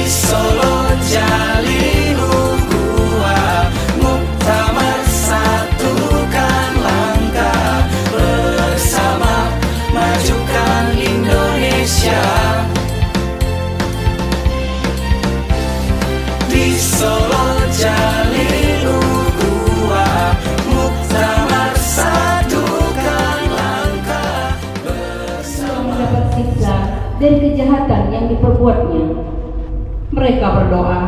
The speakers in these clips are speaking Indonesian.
Solo jalin ukhuwah, muktamar satukan langkah, bersama majukan Indonesia. Di Solo jalin ukhuwah, muktamar satukan langkah, bersama mendapat siksa dan kejahatan yang diperbuatnya. Mereka berdoa,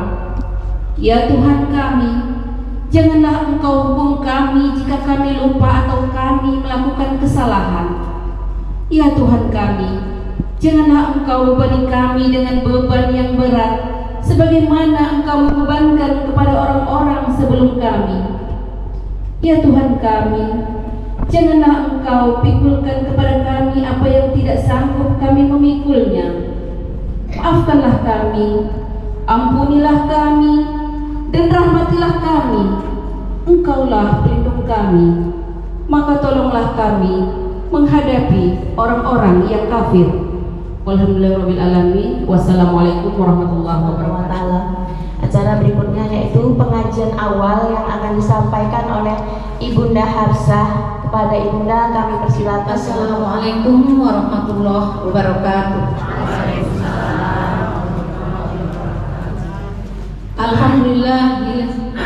"Ya Tuhan kami, janganlah Engkau hukum kami jika kami lupa atau kami melakukan kesalahan. Ya Tuhan kami, janganlah Engkau bebani kami dengan beban yang berat, sebagaimana Engkau membebankan kepada orang-orang sebelum kami. Ya Tuhan kami, janganlah Engkau pikulkan kepada kami apa yang tidak sanggup kami memikulnya. Maafkanlah kami, ampunilah kami, dan rahmatilah kami. Engkaulah pelindung kami, maka tolonglah kami menghadapi orang-orang yang kafir." Walhamdulillahirrahmanirrahim. Wassalamualaikum warahmatullahi wabarakatuh. Acara berikutnya yaitu pengajian awal yang akan disampaikan oleh Ibunda Hafsah. Kepada Ibunda kami persilakan. Assalamualaikum warahmatullahi wabarakatuh. Alhamdulillah,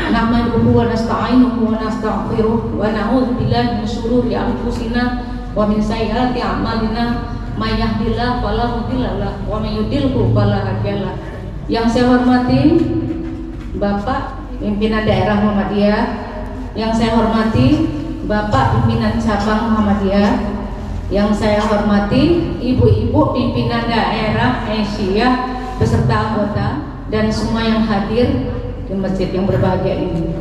nahmaduhu wa nasta'inuhu wa nastaghfiruh wa na'udzu billahi min shururi anfusina wa min sayyiati a'malina, may yahdihillahu fala mudhillalah wa may yudhlilhu fala hadiyalah. Yang saya hormati Bapak Pimpinan Daerah Muhammadiyah, yang saya hormati Bapak Pimpinan Cabang Muhammadiyah, yang saya hormati Ibu-ibu Pimpinan Daerah Asia beserta anggota dan semua yang hadir di masjid yang berbahagia ini.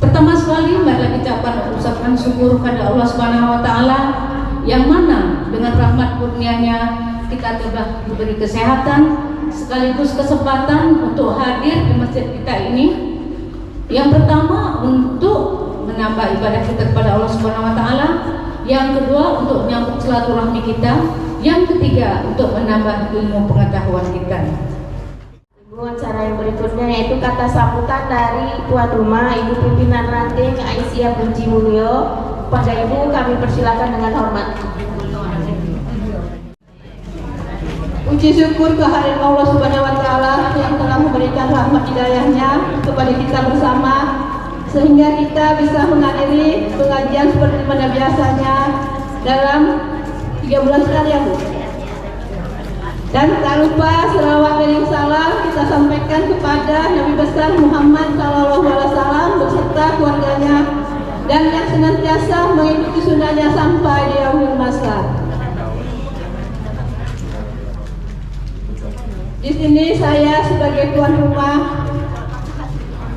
Pertama sekali marilah kita ucapkan syukur kepada Allah Subhanahu wa taala yang mana dengan rahmat kurnia-Nya kita telah diberi kesehatan sekaligus kesempatan untuk hadir di masjid kita ini. Yang pertama untuk menambah ibadah kita kepada Allah Subhanahu wa taala, yang kedua untuk menyambut silaturahmi kita, yang ketiga untuk menambah ilmu pengetahuan kita. Acara yang berikutnya yaitu kata sambutan dari tuan rumah Ibu Pimpinan Ranting Aisyah Puji Mulyo. Pada Ibu kami persilakan dengan hormat. Puji syukur kehadirat Allah Subhanahu wa taala yang telah memberikan rahmat hidayahnya kepada kita bersama sehingga kita bisa menghadiri pengajian seperti mana biasanya dalam 3 bulan sekali ya Bu. Dan tak lupa selawat dan salam kita sampaikan kepada Nabi besar Muhammad SAW beserta keluarganya dan yang senantiasa mengikuti sunnahnya sampai di akhir masa. Di sini saya sebagai tuan rumah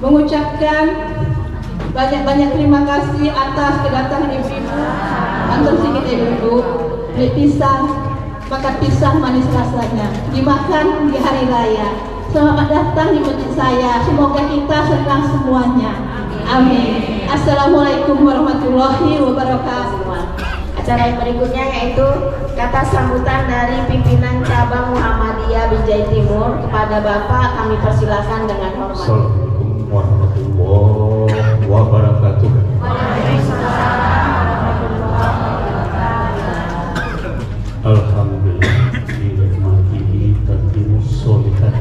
mengucapkan banyak-banyak terima kasih atas kedatangan ibu-ibu. Antum sedikit ibu-ibu, beli pisang, makan pisang manis rasanya, dimakan di hari raya. Selamat datang di masjid saya. Semoga kita senang semuanya. Amin. Assalamualaikum warahmatullahi wabarakatuh. Acara yang berikutnya yaitu kata sambutan dari Pimpinan Cabang Muhammadiyah Binjai Timur. Kepada Bapak kami persilakan dengan hormat. Assalamualaikum warahmatullahi wabarakatuh. Alhamdulillah binikmatihi tatimus sholihat.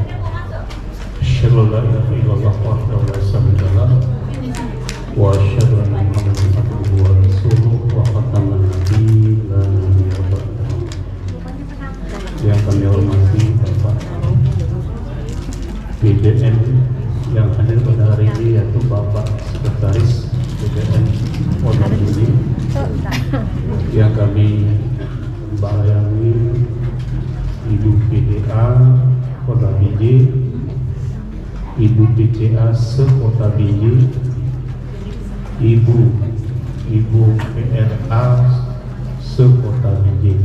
Asyhadu an la ilaha illallah wahdahu la syarika lah wa asyhadu anna Muhammadan abduhu wa rasuluh wa khataman nabiyyin la nabiyya ba'dahu. Yang kami hormati Bapak BDN yang hadir pada hari ini yaitu Bapak Sekretaris BDN Pondok Budi yang kami bayangi, Ibu PDA Kota Binjai, Ibu PCA Sekota Binjai, Ibu PRA Sekota Binjai,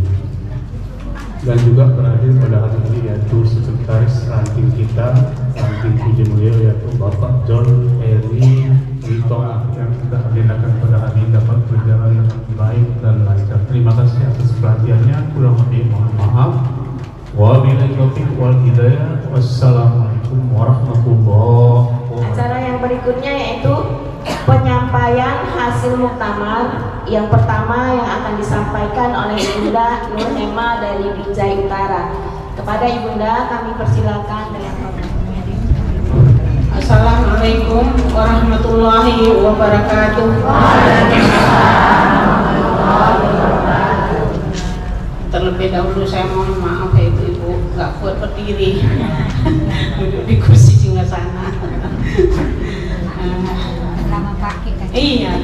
dan juga berhadir pada hari ini yaitu Sekretaris Ranting kita, Ranting Puji Mulyo, yaitu Bapak John Eri Witong yang sudah diadakan pada hari ini dapat berjalan dengan baik dan lancar. Terima kasih atas perhatiannya. Kurang lebih mohon maaf. Wabillahi taufiq wal hidayah. Wassalamualaikum Assalamualaikum warahmatullahi wabarakatuh. Acara yang berikutnya yaitu penyampaian hasil muktamar. Yang pertama yang akan disampaikan oleh Ibunda Nur Hema dari Binjai Utara. Kepada Ibunda kami persilakan dengan Assalamualaikum warahmatullahi wabarakatuh. Terlebih dahulu saya mohon maaf ya ibu-ibu, nggak kuat berdiri, duduk di kursi singgasana. Lama pakai kan. Iya.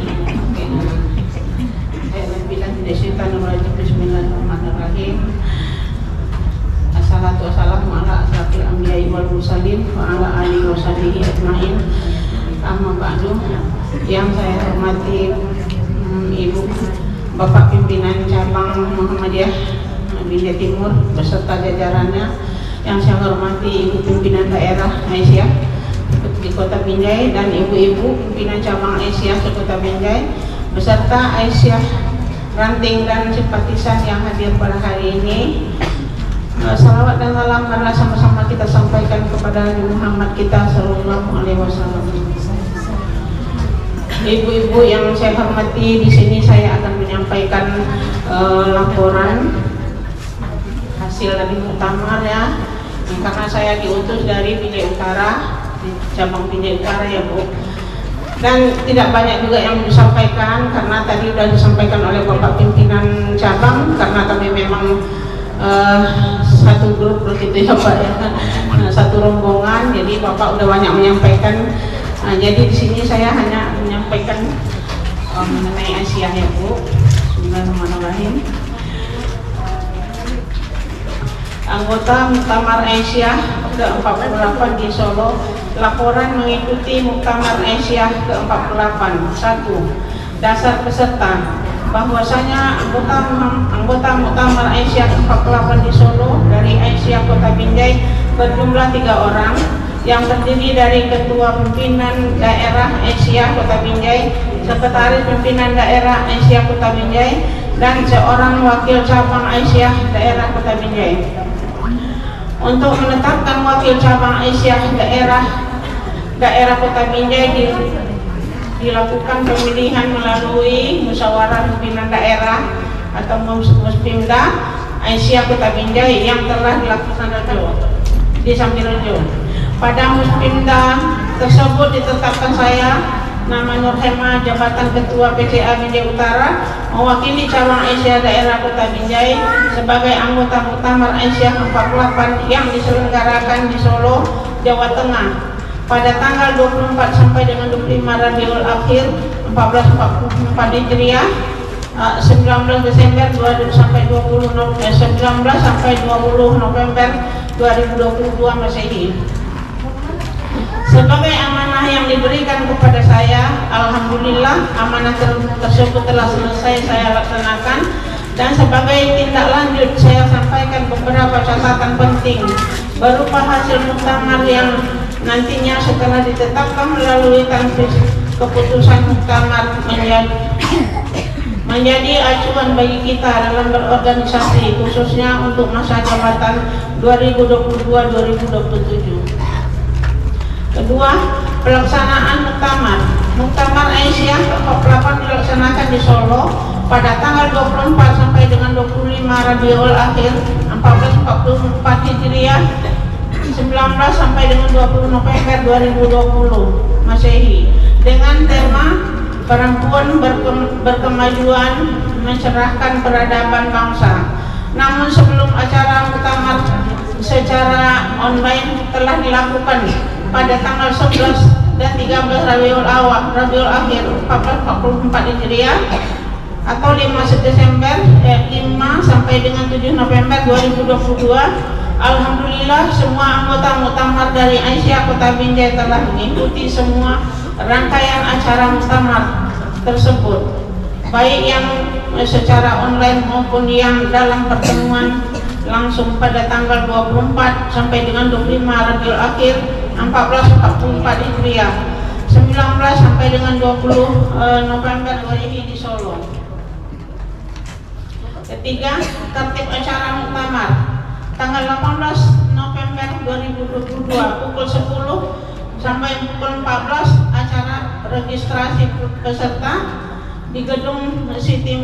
Bismillahirrahmanirrahim. Assalatu wassalamu ala asyrafil anbiya'i wal mursalin wa ala alihi wa sahbihi ajmain. Amma ba'du. Yang saya hormati Ibu Bapak Pimpinan Cabang Muhammadiyah Binjai Timur beserta jajarannya. Yang saya hormati Ibu Pimpinan Daerah Aisyah di Kota Binjai dan ibu-ibu pimpinan cabang Aisyah di Kota Binjai beserta Aisyah ranting dan simpatisan yang hadir pada hari ini. Salawat dan salam marilah sama-sama kita sampaikan kepada Nabi Muhammad kita sallallahu alaihi wasallam. Ibu-ibu yang saya hormati, di sini saya akan menyampaikan laporan hasil dari muktamar ya. Karena saya diutus dari Binjai Utara, cabang Binjai Utara ya Bu. Dan tidak banyak juga yang disampaikan karena tadi sudah disampaikan oleh Bapak Pimpinan Cabang, karena kami memang satu grup begitu ya Pak ya, satu rombongan, jadi Bapak udah banyak menyampaikan. Jadi di sini saya hanya menyampaikan mengenai Aisyah ya Bu. Bismillahirrahmanirrahim. Anggota Muktamar Aisyah ke-48 di Solo, laporan mengikuti Muktamar Aisyah ke-48. 1. Dasar peserta. Bahwasanya anggota Muktamar Aisyah ke-48 di Solo dari Aisyah Kota Binjai berjumlah 3 orang yang terdiri dari Ketua Pimpinan Daerah Aisyah Kota Binjai, Sekretaris Pimpinan Daerah Aisyah Kota Binjai, dan seorang wakil cabang Aisyah Daerah Kota Binjai. Untuk menetapkan wakil cabang Aisyah daerah Kota Binjai dilakukan pemilihan melalui musyawarah pimpinan daerah atau Muspimda Aisyah Kota Binjai yang telah dilakukan di Sambirejo. Pada Muspimda tersebut ditetapkan saya nama Nur Hema, jabatan Ketua PCA Binjai Utara, mewakili cabang Aisyah daerah Kota Binjai sebagai anggota Muktamar Aisyah 48 yang diselenggarakan di Solo, Jawa Tengah pada tanggal 24 sampai dengan 25 Rabiul Akhir 1444 Hijriah, 19 Desember 19 sampai 20 November 2022 Masehi. Sebagai amanah yang diberikan kepada saya, alhamdulillah amanah tersebut telah selesai saya laksanakan, dan sebagai tindak lanjut saya sampaikan beberapa catatan penting berupa hasil muktamar yang nantinya setelah ditetapkan melalui tanfis keputusan muktamar menjadi acuan bagi kita dalam berorganisasi, khususnya untuk masa jabatan 2022-2027. Kedua, pelaksanaan Muktamar Aisyah ke-48 dilaksanakan di Solo pada tanggal 24 sampai dengan 25 Rabiul Akhir 1444 Hijriah, 19 sampai dengan 20 November 2020 Masehi, dengan tema Perempuan Berkemajuan Mencerahkan Peradaban Bangsa. Namun sebelum acara muktamar secara online telah dilakukan pada tanggal 11 dan 13 Rabiul Akhir 1444 Hijriah atau 5 Desember 5 sampai dengan 7 November 2022. Alhamdulillah semua anggota muktamar dari Aisyah Kota Binjai telah mengikuti semua rangkaian acara muktamar tersebut, baik yang secara online maupun yang dalam pertemuan langsung pada tanggal 24 sampai dengan 25 Rabiul Akhir 1444 Hijriah, 19 sampai dengan 20 November 2020 di Solo. Ketiga, tertib acara muktamar. tanggal 18 November 2022 pukul 10 sampai pukul 14 acara registrasi peserta di gedung Siti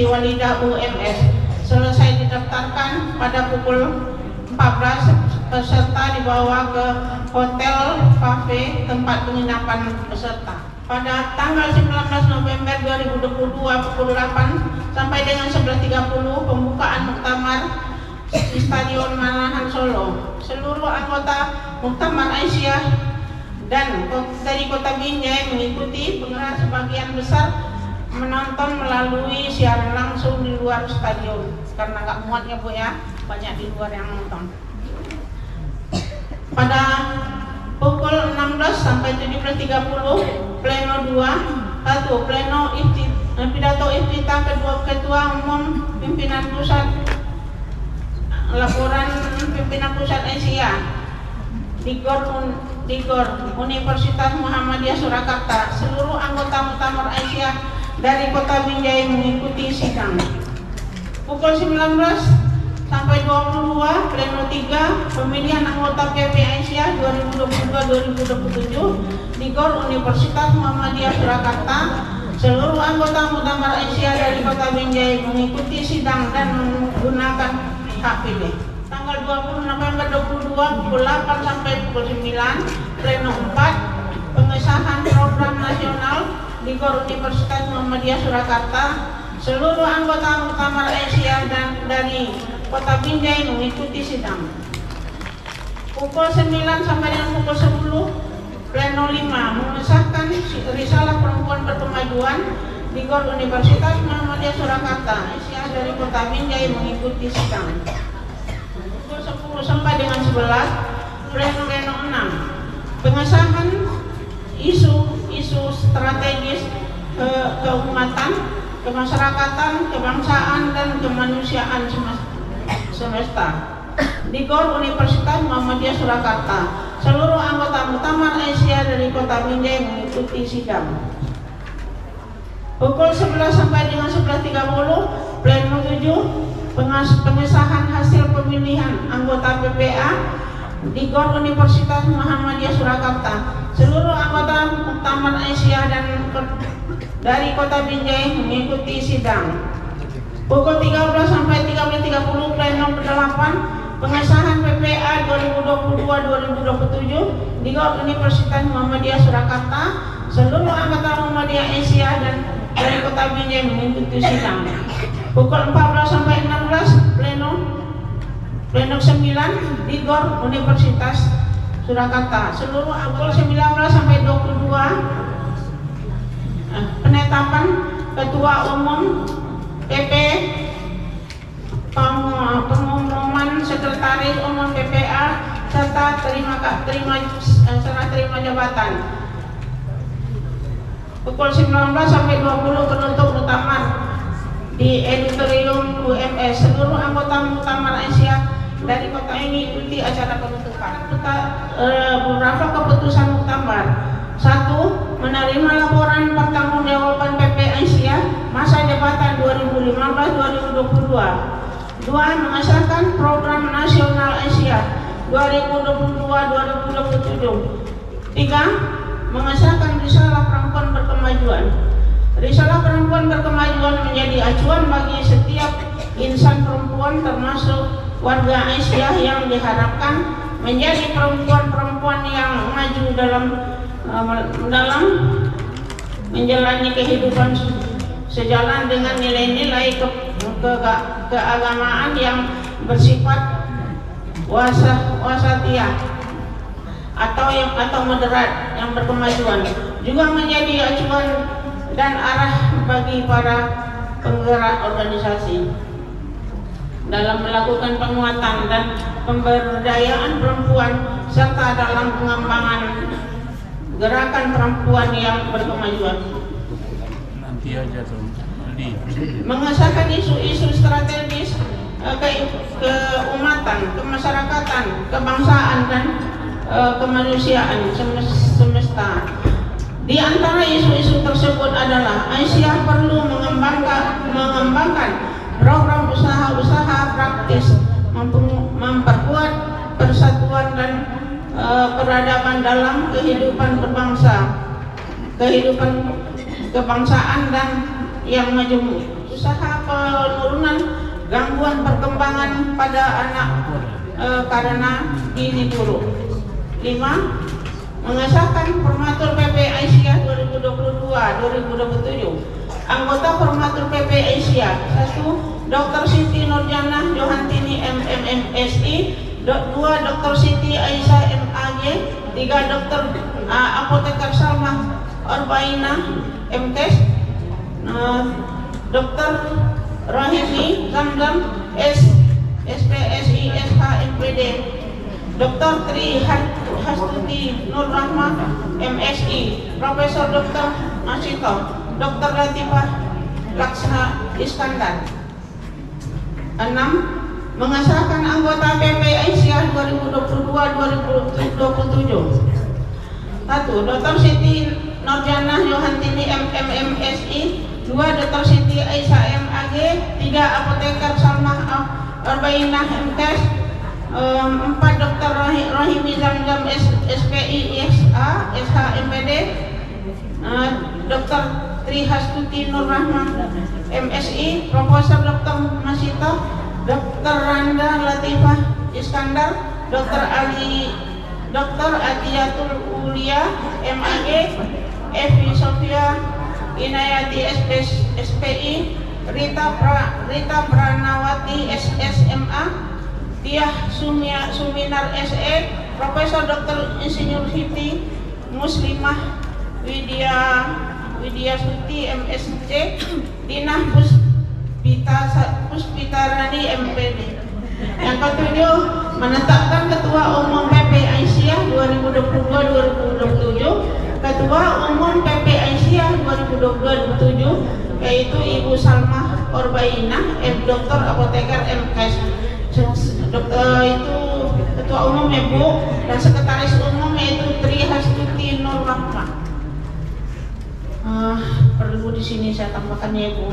Walidah UMS. Selesai didaftarkan pada pukul 14 peserta dibawa ke hotel cafe tempat penginapan peserta. Pada tanggal 19 November 2022 pukul 8 sampai dengan 11.30 pembukaan muktamar di Stadion Manahan Solo. Seluruh anggota Muktamar Aisyah dan dari Kota Binjai mengikuti, penggerak sebagian besar menonton melalui siaran langsung di luar stadion karena nggak muat ya Bu ya, banyak di luar yang nonton. Pada pukul 16 sampai 17.30 pleno 2 pleno pidato iftitah ketua umum pimpinan pusat, laporan pimpinan pusat Asia di GOR Universitas Muhammadiyah Surakarta. Seluruh anggota Muktamar Aisyah dari Kota Binjai mengikuti sidang. Pukul 19 sampai 22 pleno 3 pemilihan anggota PP Aisyah 2022-2027 di GOR Universitas Muhammadiyah Surakarta. Seluruh anggota Muktamar Aisyah dari Kota Binjai mengikuti sidang dan menggunakan hak pilih. Tanggal 20 November 2022 pukul 8 sampai pukul 9 pleno 4 pengesahan program nasional di GOR Universitas Muhammadiyah Surakarta. Seluruh anggota Muktamar Aisyah dan dari Kota Binjai mengikuti sidang. Pukul 9 sampai dengan pukul 10 pleno 5 mengesahkan risalah perempuan berkemajuan di GOR Universitas Muhammadiyah Surakarta. Aisyah dari Kota Binjai mengikuti sidang. Pukul 10 sampai dengan 11 pleno 6 pengesahan isu strategis keumatan, kemasyarakatan, kebangsaan dan kemanusiaan semesta di GOR Universitas Muhammadiyah Surakarta. Seluruh anggota Muktamar Aisyah dari Kota Binjai mengikuti sidang. Pukul 11 sampai dengan 11.30 pleno 7 pengesahan hasil pemilihan anggota PPA di GOR Universitas Muhammadiyah Surakarta. Seluruh anggota Muktamar Aisyah dan dari Kota Binjai mengikuti sidang. Pukul 13 sampai 13.30 pleno 8 pengesahan PPA 2022-2027 di GOR Universitas Muhammadiyah Surakarta. Seluruh anggota Muhammadiyah Aisyah dan dari Kota Binjai mengikuti sidang. Pukul 14 sampai 16 pleno 9 di GOR Universitas Surakarta. Seluruh pukul 19 sampai 22 penetapan ketua umum PP, pengumuman sekretaris umum PPA serta serah terima jabatan. Pukul 19 sampai 20 penutup muktamar di auditorium UMS. Seluruh anggota Muktamar Aisyah dari kota ini ikuti acara penutupan. Beberapa keputusan muktamar. 1. Menerima laporan pertanggungjawaban PP Aisyah masa jabatan 2015-2022. 2. Mengesahkan program nasional Aisyah 2022-2027. 3. Mengesahkan risalah perempuan berkemajuan. Risalah perempuan berkemajuan menjadi acuan bagi setiap insan perempuan termasuk warga Aisyah yang diharapkan menjadi perempuan-perempuan yang maju dalam menjalani kehidupan sejalan dengan nilai-nilai keagamaan yang bersifat wasatiyah atau moderat yang berkemajuan, juga menjadi acuan dan arah bagi para penggerak organisasi dalam melakukan penguatan dan pemberdayaan perempuan serta dalam pengembangan gerakan perempuan yang berkemajuan. Nanti aja tuh. Mengesahkan isu-isu strategis keumatan, kemasyarakatan, kebangsaan dan kemanusiaan semesta. Di antara isu-isu tersebut adalah Aisyah perlu mengembangkan program usaha-usaha praktis memperkuat persatuan dan peradaban dalam kehidupan berbangsa, kehidupan kebangsaan dan yang majemuk. Usaha penurunan gangguan perkembangan pada anak karena gizi buruk. 5. Mengesahkan Formatur PP Aisyah 2022-2027. Anggota Formatur PP Aisyah 1. Dr. Siti Nurjannah Johantini MMMSI, 2. Dr. Siti Aisyah MAG, 3. Dr. Apoteker Salmah Orbainah MKes, Dr. Rahimi Zamzam SPSI SH MPD, Dr. Tri Hastuti Nur Rahmah MSI, Profesor Dr. Masito, Dr. Latifah Laksana Iskandar. 6. Mengesahkan anggota PP Aisyah 2022-2027. 1. Dr. Siti Nurjannah Johantini MMMSI, 2. Dr. Siti Aisyah MAG, 3. Apoteker Salmah Orbainah MKes, 4. Dr. Rahimi Zamzam SPI SH MPD, Dr. Tri Hastuti Nur Rahmah MSI, Profesor Dr. Masito, Dr. Randa Latifah Iskandar, Dr. Atiyatul Ulia MAG, Evi Sofia Inayati SPI, Rita Pranawati SSMA, Tiah Suminar SE, Profesor Dr. Insinyur Siti Muslimah Widya Suti MSc, Dinah Puspitarani MPD. Yang ke-7, menetapkan Ketua Umum PP Aisyah 2022-2027. Ketua Umum PP Aisyah 2022-2027 yaitu Ibu Salmah Orbainah, Dr. Apoteker MKes. Itu Ketua Umum Ibu, dan Sekretaris Umum yaitu Tri Hastuti Nur Rahmah. Perlu di sini saya tambahkan ya Bu,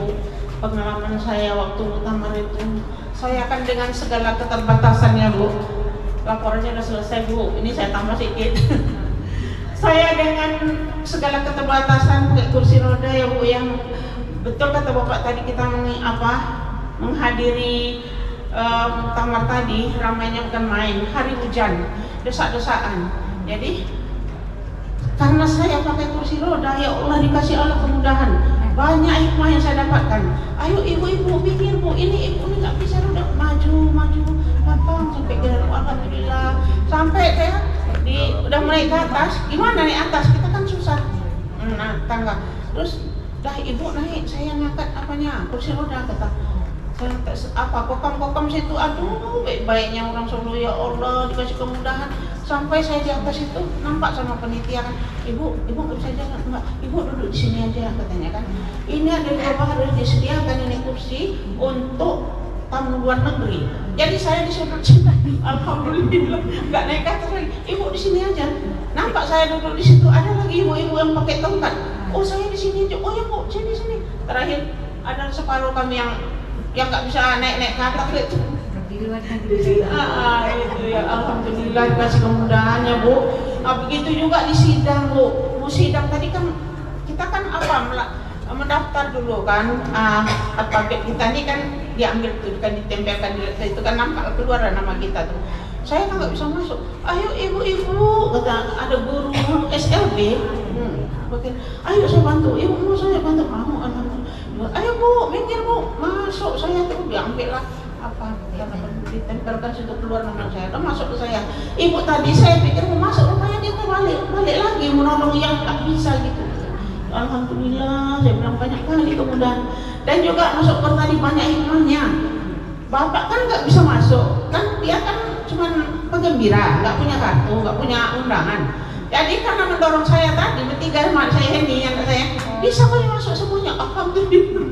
pengalaman saya waktu muktamar itu, saya akan dengan segala keterbatasannya Bu. Laporannya sudah selesai Bu, ini saya tambah sedikit. Saya dengan segala keterbatasan pakai kursi roda ya Bu, yang betul kata Bapak tadi kita menghadiri muktamar tadi, ramainya bukan main, hari hujan, desak-desakan. Jadi karena saya pakai kursi roda, ya Allah dikasih Allah kemudahan, banyak hikmah yang saya dapatkan. Ayo ibu-ibu pikir Bu, ini ibu ini nggak bisa roda, maju gampang sampai ke dalam. Alhamdulillah, sampai saya udah mulai ke atas. Gimana naik atas? Kita kan susah tangga. Terus dah ibu naik, saya ngangkat kursi roda, kata saya kokam situ, aduh baik-baiknya orang Solo, ya Allah dikasih kemudahan. Sampai saya di atas itu nampak sama penitia kan, ibu nggak bisa jalan, enggak, ibu duduk di sini aja katanya kan. Ini ada beberapa harus disediakan ini kursi untuk tamu luar negeri. Jadi saya disuruh sini, alhamdulillah nggak naik ke atas lagi. Ibu di sini aja. Nampak saya duduk di situ, ada lagi ibu-ibu yang pakai tongkat. Oh saya di sini aja. Oh ya Bu, saya di sini. Terakhir ada separuh kami yang nggak bisa naik ke atas itu. Itu ya alhamdulillah dikasih kemudahan ya Bu. Begitu juga di sidang Bu. Sidang tadi kan kita kan mendaftar dulu kan, alfabet kita ini kan diambil tuh, kan ditempelkan itu kan nampak keluar nama kita tuh. Saya kan nggak bisa masuk. Ayo ibu-ibu, kata ada guru SLB. Ayo saya bantu. Ibu mau saya bantu. Mau alhamdulillah. Ayo Bu, minggir Bu, masuk. Saya tuh diambil lah karena ditempelkan situ keluar nama saya. Udah masuk ke saya. Ibu tadi saya pikir mau masuk, rupanya dia tuh balik lagi menolong yang nggak bisa gitu. Alhamdulillah, saya bilang banyak kali kemudahan. Dan juga masuk ke tadi banyak hikmahnya. Bapak kan nggak bisa masuk, kan dia kan cuma penggembira, nggak punya kartu, nggak punya undangan. Jadi karena mendorong saya tadi bertiga sama saya ini yang saya bisa boleh masuk semuanya. Alhamdulillah,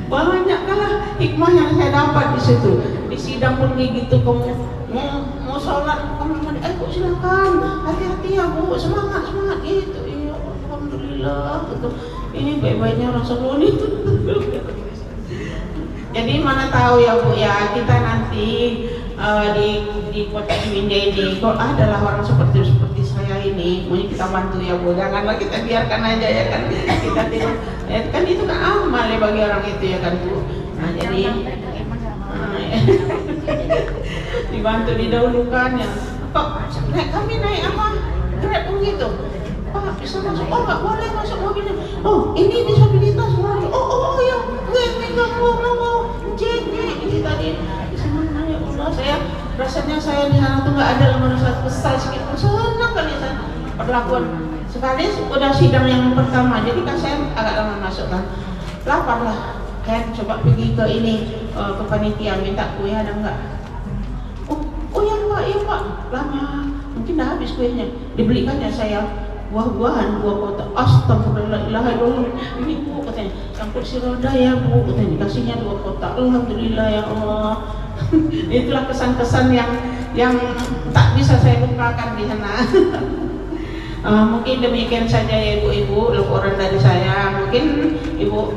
banyak kalah hikmah yang saya dapat di situ. Di sidang pun gitu, kamu mau sholat, kamu Bu silakan, hati-hati ya Bu, semangat gitu. Iya, alhamdulillah gitu. Ini baik-baiknya orang Solo nih. Jadi mana tahu ya Bu ya, kita nanti di kota Winda ini kok adalah orang seperti saya ini, mau kita bantu ya Bu, janganlah kita biarkan aja ya kan, kita tidak kan itu kan amal ya bagi orang itu ya kan Bu. Nah jadi dibantu didahulukan ya. Kok kami naik apa? Grab begitu. Pak bisa masuk? Oh nggak boleh masuk mobilnya. Oh ini disabilitas mobil. Oh ya, gue nggak mau cek ini tadi. Ya Allah, saya rasanya saya di sana tuh nggak ada merasa kesal sedikit, senang kali saya perlakuan sekali udah sidang yang pertama, jadi kan saya agak lama masuk kan, lapar lah kan, coba pergi ke ini ke panitia minta kue ada nggak? Oh ya pak, lama mungkin dah habis kuenya, dibelikan ya saya buah-buahan 2 kotak. Astagfirullahaladzim, ini Bu katanya yang kursi roda ya Bu katanya, dikasihnya 2 kotak. Alhamdulillah ya Allah. Itulah kesan-kesan yang tak bisa saya lupakan di sana. Mungkin demikian saja ya ibu-ibu laporan dari saya. Mungkin ibu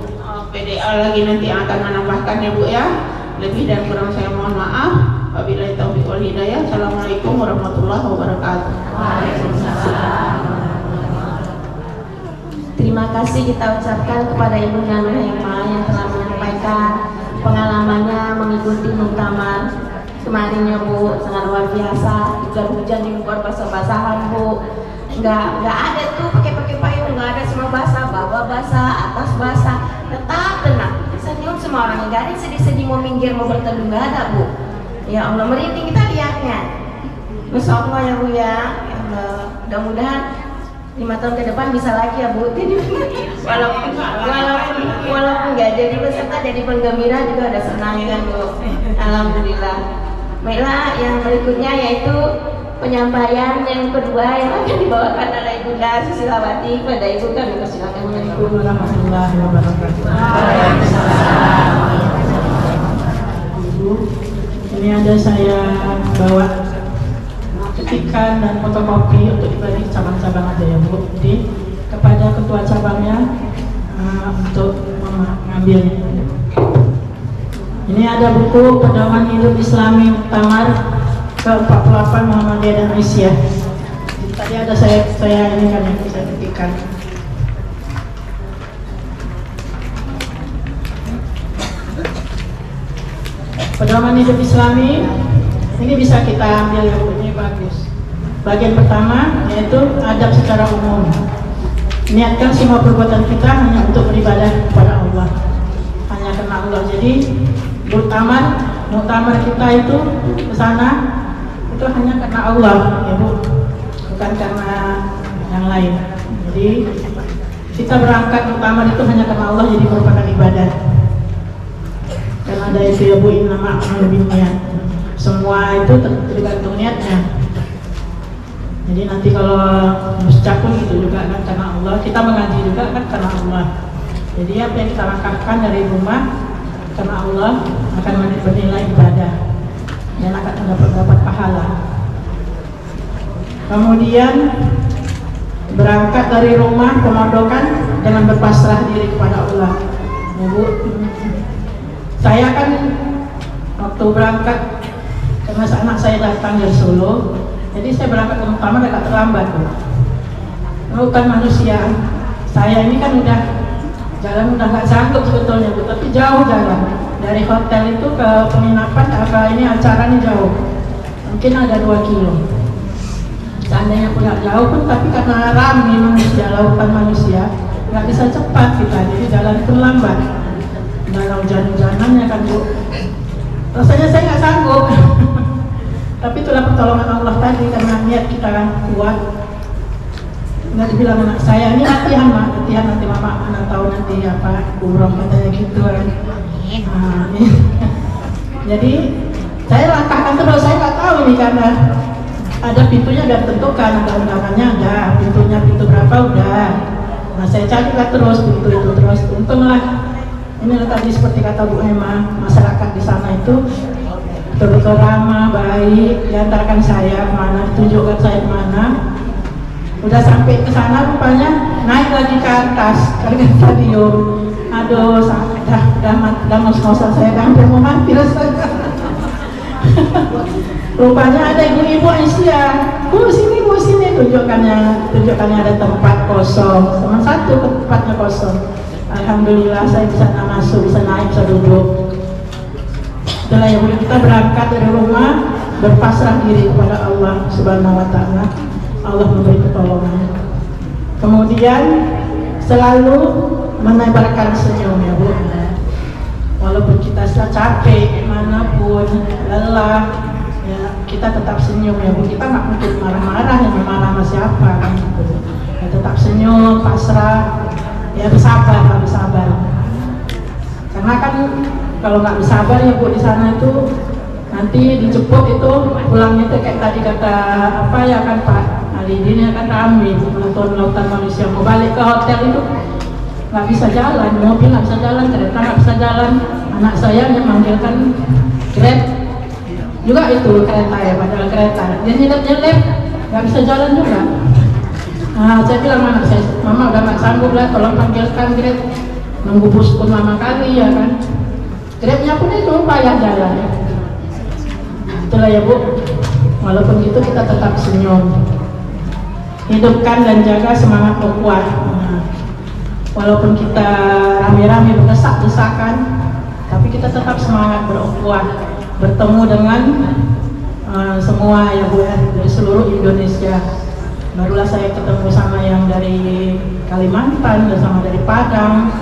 PDA lagi nanti akan menambahkan ya Bu ya. Lebih dan kurang saya mohon maaf. Wabillahi taufiq wal hidayah. Assalamualaikum warahmatullahi wabarakatuh. Waalaikumsalam. Terima kasih kita ucapkan kepada Ibu Nur Hema yang telah menyampaikan pengalamannya mengikuti muktamar kemarin ya Bu, sangat luar biasa. Hujan-hujan di luar basah-basahan Bu, nggak ada tuh pakai payung, nggak ada, semua basah, bawah basah, atas basah, tetap tenang, senyum semua orang, nggak ada yang sedih-sedih mau minggir mau berteduh, nggak ada Bu. Ya Allah, merinding kita lihatnya. Masya Allah ya Bu ya, mudah-mudahan 5 tahun ke depan bisa lagi ya Bu. Jadi walaupun nggak jadi peserta, jadi penggembira juga ada senang kan Bu. Alhamdulillah. Baiklah, yang berikutnya yaitu penyampaian yang kedua yang akan dibawakan oleh Ibunda Susilawati. Pada Ibu kami persilakan. Assalamualaikum warahmatullahi wabarakatuh. Ibu, ini ada saya bawa ketikan dan fotokopi untuk dibagi cabang-cabang aja ya Bu. Jadi kepada ketua cabangnya untuk mengambilnya. Ini ada buku Pedoman Hidup Islami Muktamar ke-48 Muhammadiyah dan Aisyah. Tadi ada saya ini kan yang saya ketikan. Pedoman Hidup Islami ini bisa kita ambil ya Bu, ini bagus. Bagian pertama yaitu adab secara umum. Niatkan semua perbuatan kita hanya untuk beribadah kepada Allah, hanya karena Allah. Jadi muktamar kita itu ke sana itu hanya karena Allah ya Bu, bukan karena yang lain. Jadi kita berangkat muktamar itu hanya karena Allah, jadi merupakan ibadah. Karena ada itu ya Bu, innama a'malu binniyat. Semua itu tergantung niatnya. Jadi nanti kalau muscakun itu juga kan karena Allah, kita mengaji juga kan karena Allah. Jadi apa yang kita langkahkan dari rumah karena Allah akan bernilai ibadah dan akan mendapat pahala. Kemudian berangkat dari rumah pemondokan dengan berpasrah diri kepada Allah. Ya Bu, saya kan waktu berangkat karena anak saya datang dari Solo, jadi saya berangkat ke muktamar agak terlambat Bu. Bukan manusia, saya ini kan jalan udah nggak sanggup sebetulnya Bu, tapi jauh jalan dari hotel itu ke penginapan ke ini acara ini jauh, mungkin ada 2 kilo. Seandainya pun nggak jauh pun, tapi karena ramai manusia, lautan manusia, nggak bisa cepat kita, jadi jalan pun lambat. Nah hujan-hujanannya kan Bu, rasanya saya nggak sanggup. Tapi itulah pertolongan Allah tadi, karena niat kita kan kuat. Nggak dibilang anak saya, ini latihan nanti mama anak tahu nanti apa umroh katanya gitu kan. Nah, jadi saya langkahkan terus, saya nggak tahu nih karena ada pintunya udah tentukan, ada undangannya ada, pintu berapa udah. Nah saya carilah terus pintu itu terus, untunglah ini tadi seperti kata Bu Hema, masyarakat di sana itu betul-betul ramah, baik, diantarkan saya kemana, ditunjukkan saya kemana. Udah sampai ke sana rupanya naik lagi ke atas ke stadion. Aduh, udah ngos-ngosan saya, hampir mau mati rasanya. Rupanya ada ibu-ibu Aisyah. Bu sini tunjukkannya ada tempat kosong. Cuma satu tempatnya kosong. Alhamdulillah saya bisa masuk, bisa naik, bisa duduk. Itulah yang kita berangkat dari rumah berpasrah diri kepada Allah Subhanahu wa taala. Allah memberi pertolongan. Kemudian selalu menebarkan senyum ya Bu. Walaupun kita sudah capek, manapun lelah, ya kita tetap senyum ya Bu. Kita nggak mungkin marah-marah, yang marah sama siapa kan gitu. Ya, tetap senyum, pasrah, ya bersabar. Karena kan kalau nggak bersabar ya Bu, di sana itu nanti dijemput itu pulangnya itu kayak tadi kata apa ya kan Pak Alidin ya kan rame menonton lautan manusia. Mau balik ke hotel itu nggak bisa jalan, mobil nggak bisa jalan, kereta nggak bisa jalan. Anak saya yang manggilkan Grab juga itu kereta ya, padahal kereta dia nyelip nggak bisa jalan juga. Nah saya bilang anak saya, mama udah nggak sanggup lah, tolong panggilkan Grab. Nunggu bus pun lama kali ya kan, Grabnya pun itu payah jalan. Itulah ya Bu, walaupun gitu kita tetap senyum, hidupkan dan jaga semangat ukhuwah. Walaupun kita rame-rame berdesak-desakan, tapi kita tetap semangat berukhuwah, bertemu dengan semua ya Bu ya, dari seluruh Indonesia. Barulah saya ketemu sama yang dari Kalimantan, sama dari Padang,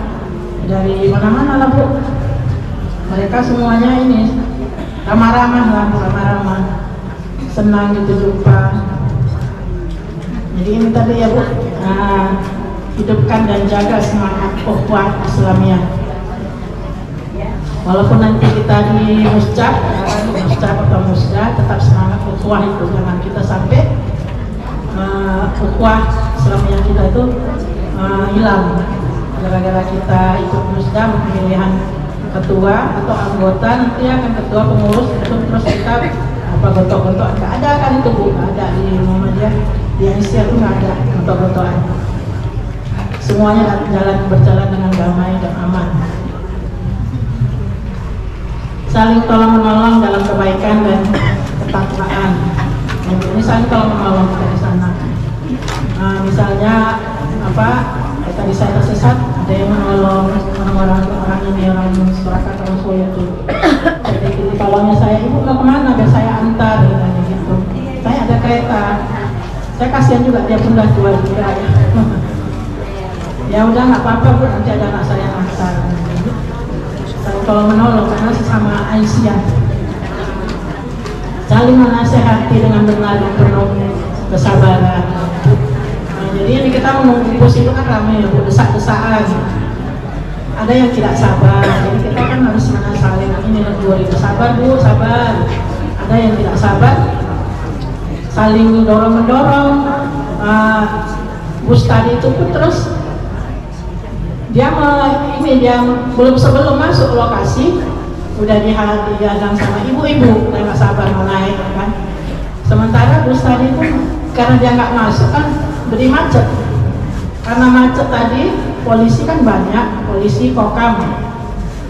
dari mana-mana lah Bu. Mereka semuanya ini ramah-ramah, senang gitu jumpa. Jadi ini tadi ya Bu, hidupkan dan jaga semangat ukhuwah Islamiyah. Walaupun nanti kita di muscah atau musda, tetap semangat ukhuwah itu. Jangan kita sampai ukhuwah Islamiyah kita itu hilang gara-gara kita ikut musda pemilihan ketua atau anggota, nanti akan ketua pengurus itu terus kita apa gontok-gontok. Nggak ada kan itu Bu, nggak ada di Muhammadiyah, di Aisyah itu nggak ada gontok-gontokan. Semuanya berjalan dengan damai dan aman. Saling tolong menolong dalam kebaikan dan ketakwaan. Ini saling tolong menolong dari sana. Misalnya apa? Tadi saya tersesat, ada yang menolong orang ini, orang Surakarta, orang Solo itu. Jadi tolongnya saya, ibu mau kemana? Biar saya antar, gitu. Saya ada kereta. Saya kasihan juga dia pun udah tua juga ya. Ya udah nggak apa-apa Bu, nanti ada anak saya antar. Kalau menolong karena sesama Aisyah, saling menasehati dengan benar dan penuh kesabaran. Jadi ini kita menunggu bus itu kan ramai ya Bu, desak-desakan. Ada yang tidak sabar, jadi kita kan harus saling ini negur itu, sabar Bu, sabar. Ada yang tidak sabar, saling dorong-mendorong. Bus tadi itu pun terus dia sebelum masuk lokasi udah dihadang sama ibu-ibu, dia nggak sabar mau naik kan. Sementara bus tadi pun karena dia nggak masuk kan beri macet. Karena macet tadi polisi kan banyak, polisi kokam.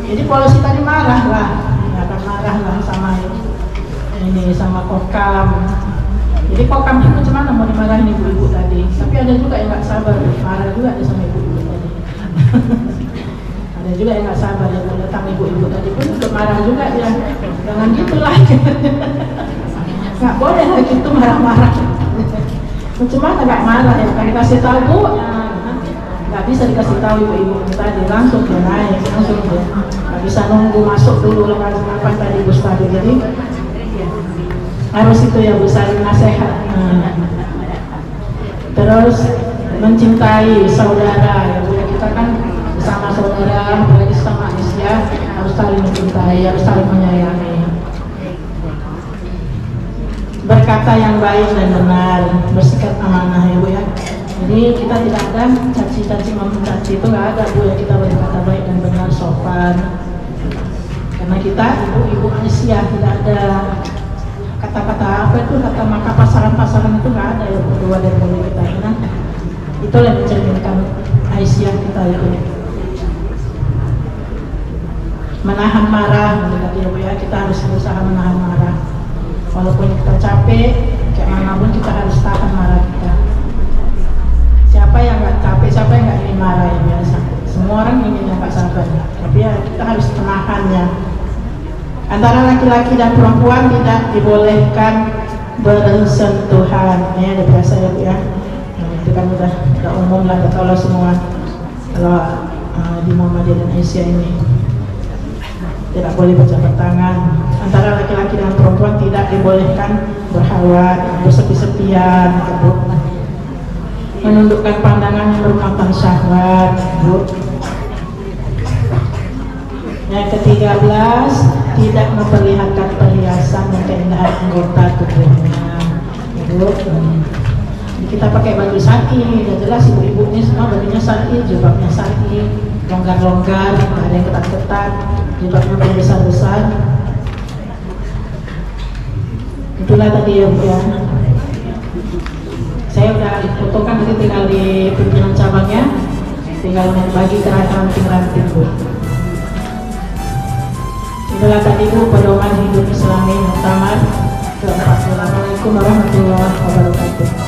Jadi polisi tadi marah lah, ya kan marah lah sama ini sama kokam. Jadi kokam itu cuma mau dimarahin ibu-ibu tadi. Tapi ada juga yang nggak sabar, marah juga ada sama ibu-ibu tadi. Ada juga yang nggak sabar ya datang ibu-ibu tadi pun untuk marah juga ya. Jangan gitulah. Nggak boleh lah gitu marah-marah. Cuma agak marah ya, kan dikasih tahu Bu, nggak bisa dikasih tahu ibu-ibu tadi, langsung dia naik, langsung dia nggak bisa nunggu masuk dulu apa tadi bus tadi. Jadi harus itu ya Bu, saling nasihat. Terus mencintai saudara ya Bu, kita kan bersama saudara, apalagi sama Aisyah, harus saling mencintai, harus saling menyayangi. Berkata yang baik dan benar, bersikap amanah ya Bu ya. Jadi kita tidak ada caci-caci mencaci, itu nggak ada Bu ya. Kita berkata baik dan benar, sopan. Karena kita ibu-ibu Aisyah, tidak ada kata-kata apa itu, kata maka pasaran-pasaran itu nggak ada ya keluar dari mulut kita. Nah, itulah yang mencerminkan Aisyah kita itu. menahan marah, tadi Bu ya, kita harus berusaha menahan marah. Walaupun kita capek, kayak manapun kita harus tahan marah kita. Siapa yang nggak capek, siapa yang nggak ingin marah ya biasa. Semua orang ingin yang nggak sabar, tapi ya kita harus menahannya. Antara laki-laki dan perempuan tidak dibolehkan bersentuhan. Ini ada biasa ya Bu ya. Itu kan udah umum lah, udah tahu semua. Kalau di Muhammadiyah dan Asia ini tidak boleh berjabat tangan. Antara laki-laki dan perempuan tidak dibolehkan berhalwat, bersepi-sepian, menundukkan pandangan yang bermata syahwat. Yang ke-13, tidak memperlihatkan perhiasan dan keindahan anggota tubuhnya. Kita pakai baju syar'i, udah jelas ibu-ibunya semua bajunya syar'i, jilbabnya syar'i, longgar-longgar, nggak ada yang ketat-ketat, jilbabnya besar-besar. Itulah tadi ya Bu ya. Saya udah fotokan, nanti tinggal di pimpinan cabangnya, tinggal bagi ke ranting-ranting Bu. Itulah tadi Bu pedoman hidup Islami Muktamar ke-40. Assalamualaikum warahmatullahi wabarakatuh.